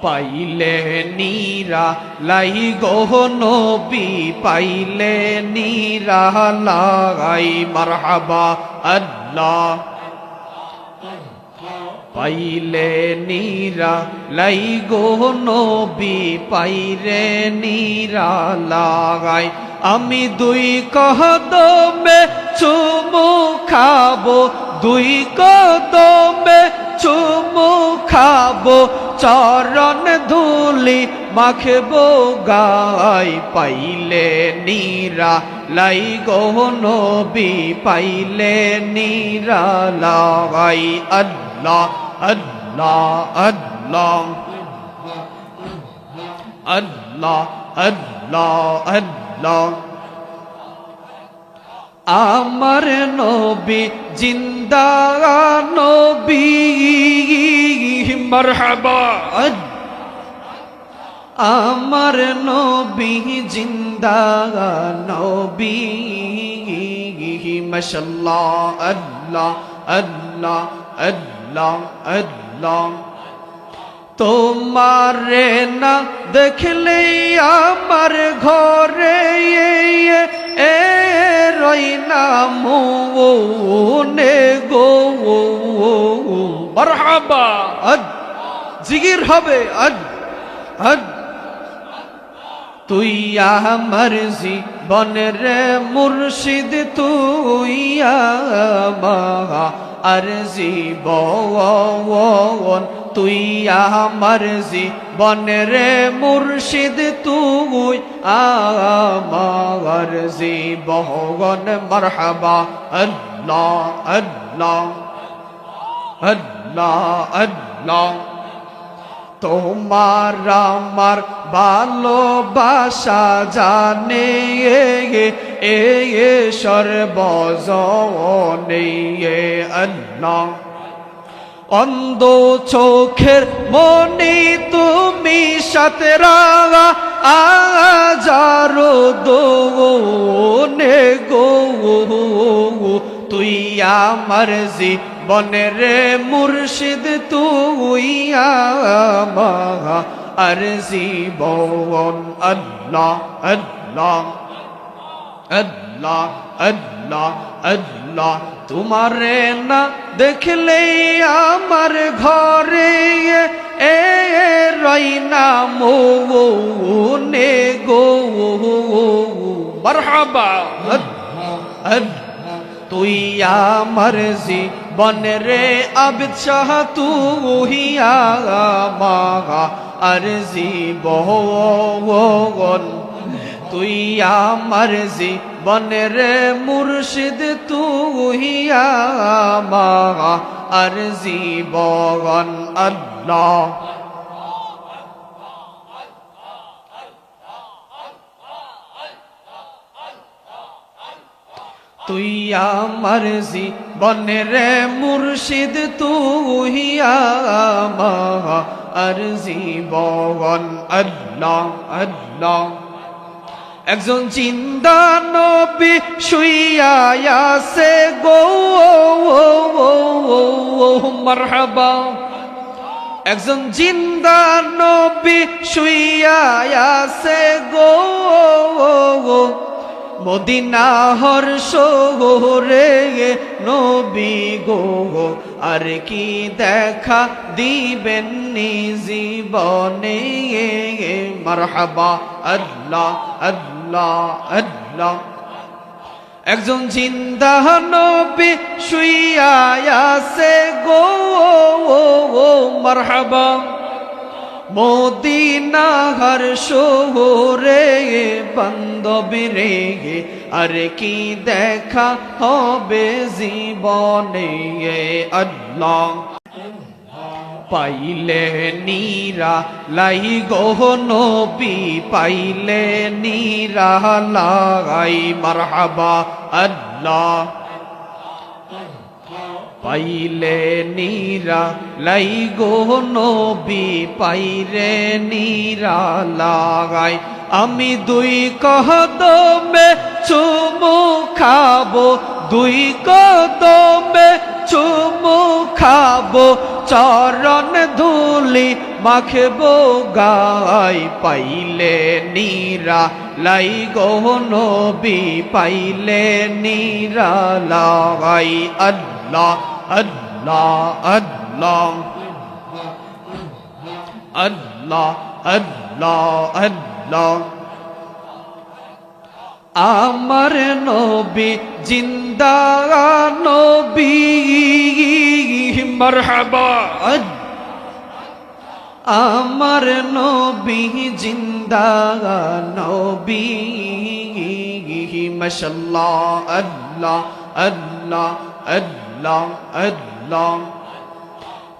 পাইলে নীরা লাই গো নবী পাইলে নীরা লাই মারহাবা আল্লাহ পাইলে নীরা লাই গো নবী পাইরে নীরা লাগাই আমি দুই কদমে চুমু খাবো দুই কদমে চুমু খাবো চরণ ধুলি মাখবো গাই পাইলে নীরা লাই গো নবী পাইলে নীরা লাগাই আল্লাহ আল্লাহ আল্লাহ আল্লাহ আল্লাহ আল্লাহ আমার নবী জিন্দা নবী মারহাবা আমার নবী জিন্দা নবী মাশাআল্লাহ আল্লাহ আল্লাহ আল্লাহ আল্লাহ তোমারে না দেখলে আমার ঘরে এ রই না মনে গো মারহাবা আদ জিগির হবে আদ আদ তুই আমার জীবনের মুর্শিদ তুই আমার জীবন তুই আমার জীবনের মুর্শিদ তুই আমার জীবন মারহাবা আল্লাহ আল্লাহ আল্লাহ আল্লাহ তোমার আমার ভালোবাসা জানে এ সর্বজনে আল্লাহ অন্ধ চোখের মনি তুমি সাতরা আজারো দোনে গো তুই আমার জীবনের মুর্শিদ তুই আমার জীবন আল্লাহ আল্লাহ আল্লাহ আল্লাহ আল্লাহ তোমারে না দেখলে আমার ঘরে এ রই না মনে গো মারহাবা তুই আমার জীবনের আবচাহ তুই আমার জীবন তুই আমার জীবনের মুর্শিদ তুই আমার জীবন আল্লাহ তুই আমার জীবনের মুর্শিদ তুই আমার জীবন আল্লাহ আল্লাহ একজন জিন্দা নবী শুইয়া আছে গো মারহাবা একজন জিন্দা নবী শুইয়া আছে গো মদিনা হর্ষ রে নবী গো আর কি দেখা দিবেন জীবনে মারহাবা আল্লাহ আল্লাহ আল্লাহ একজন জিন্দা নবী শুইয়া আছে গো মারহাবা মদিনা হর্ষ রে বান্ধবী রে আর কি দেখা হবে জীবনে আল্লাহ পাইলে নীরা লাই গো নবী পাইলে নীরা লাই মারহাবা আল্লাহ পাইলে নীরা লাই গো নবী পাইরে নীরা লাগাই আমি দুই কদমে চুমু খাবো দুই কদমে চুমু খাবো চরণ ধুলি মাখবো গাই পাইলে নীরা লাই গো নবী পাইলে নীরা লাই আল্লাহ আল্লাহ আল্লাহ আল্লাহ আল্লাহ আল্লাহ আমার নবী জিন্দা নবী মারহাবা আমার নবী জিন্দা নবী মাশাআল্লাহ আল্লাহ আল্লাহ আল্লাহ আল্লাহ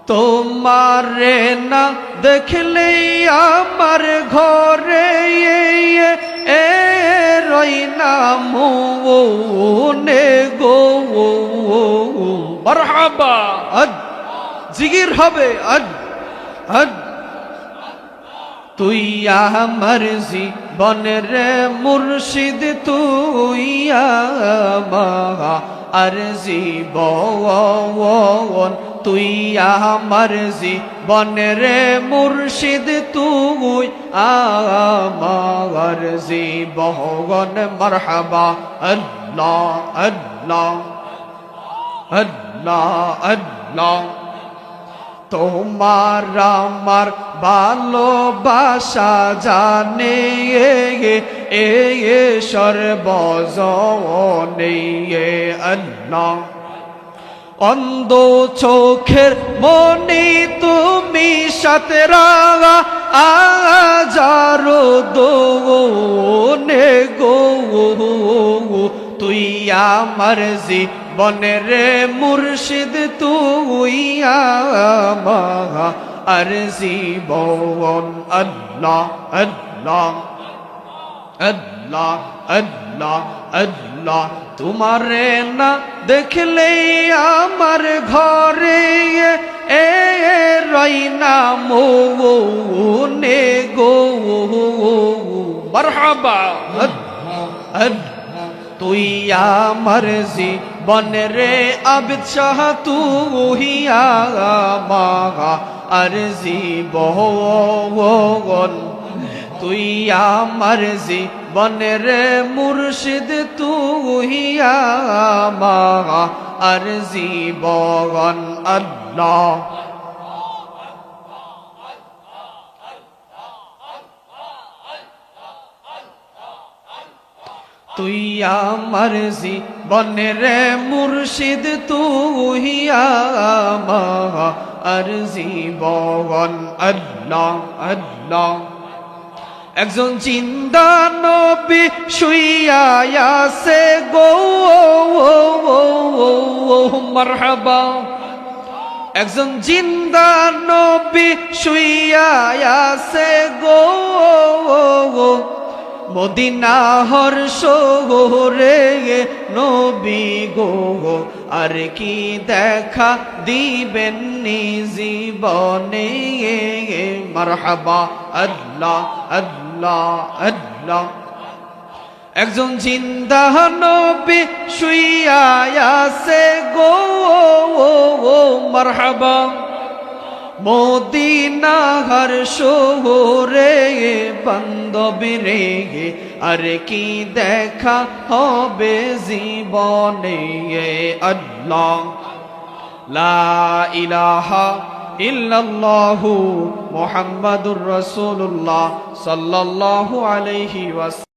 তোমারে না দেখলে আমার ঘরে এ রই না মনে গো মারহাবা জিগির হবে তুই আমার জীবনের মুর্শিদ তুই আমার জীবন তুই আমার জীবনের মুর্শিদ তুই আমার জীবন মারহাবা আল্লাহ আল্লাহ আল্লাহ আল্লাহ তোমার আমার ভালোবাসা জানে এ সর্বজনে আল্লাহ অন্ধ চোখের মনি তুমি সাথে রাগা আজারো দোনে গো তুই আমার জীবনের মুর্শিদ তুই আমার জীবন আল্লাহ আল্লাহ আল্লাহ আল্লাহ আল্লাহ তোমারে না দেখলে আমার ঘরে এ রই না মনে গো মারহাবা তুই আমার জীবনের আবিদ শাহ তুই আমার জীবন তুই আমার জীবনের মুর্শিদ তুই আমার জীবন আল্লাহ তুই আমার জীবনের মুর্শিদ তুই আমার জীবন আল্লাহ আল্লাহ একজন জিন্দা নবী শুইয়া আছে গো মারহাবা একজন জিন্দা নবী শুইয়া আছে গো মদিনা হর্ষ রে নবী গো আর কি দেখা দিবেন জীবনে মারহাবা আল্লাহ আল্লাহ আল্লাহ একজন জিন্দা নবী শুইয়া আছে গো মারহাবা মদিনা হর্ষ রে বান্ধবী রে আর কি দেখা হবে জীবনে আল্লাহ লা ইলাহা ইল্লাল্লাহু মুহাম্মাদুর রাসূলুল্লাহ সাল্লাল্লাহু আলাইহি ওয়াসাল্লাম